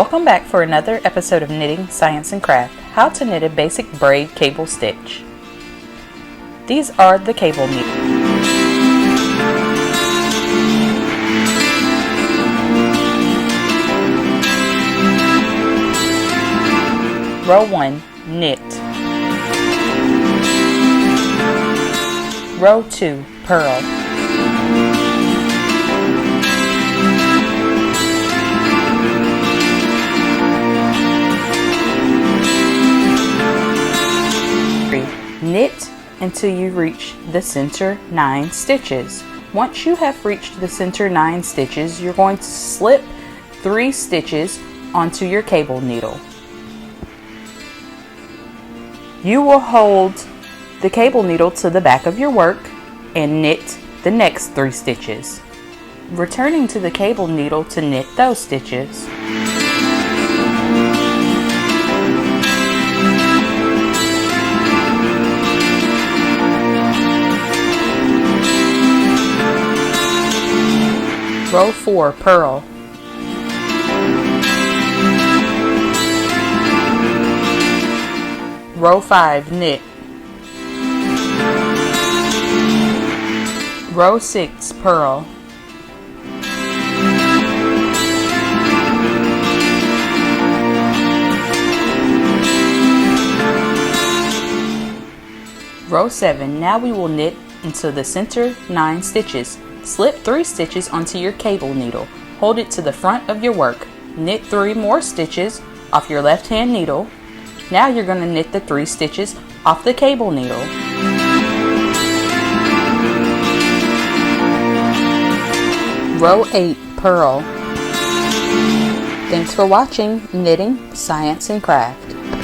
Welcome back for another episode of Knitting, Science and Craft, how to knit a basic braid cable stitch. These are the cable needles. Row 1, knit. Row 2, purl. Knit until you reach the center 9 stitches. Once you have reached the center 9 stitches, you're going to slip 3 stitches onto your cable needle. You will hold the cable needle to the back of your work and knit the next 3 stitches, returning to the cable needle to knit those stitches. Row 4, purl. Row 5, knit. Row 6, purl. Row 7, now we will knit into the center 9 stitches. Slip 3 stitches onto your cable needle. Hold it to the front of your work. Knit 3 more stitches off your left hand needle. Now you're going to knit the 3 stitches off the cable needle. Row 8, purl. Thanks for watching Knitting, Science and Craft.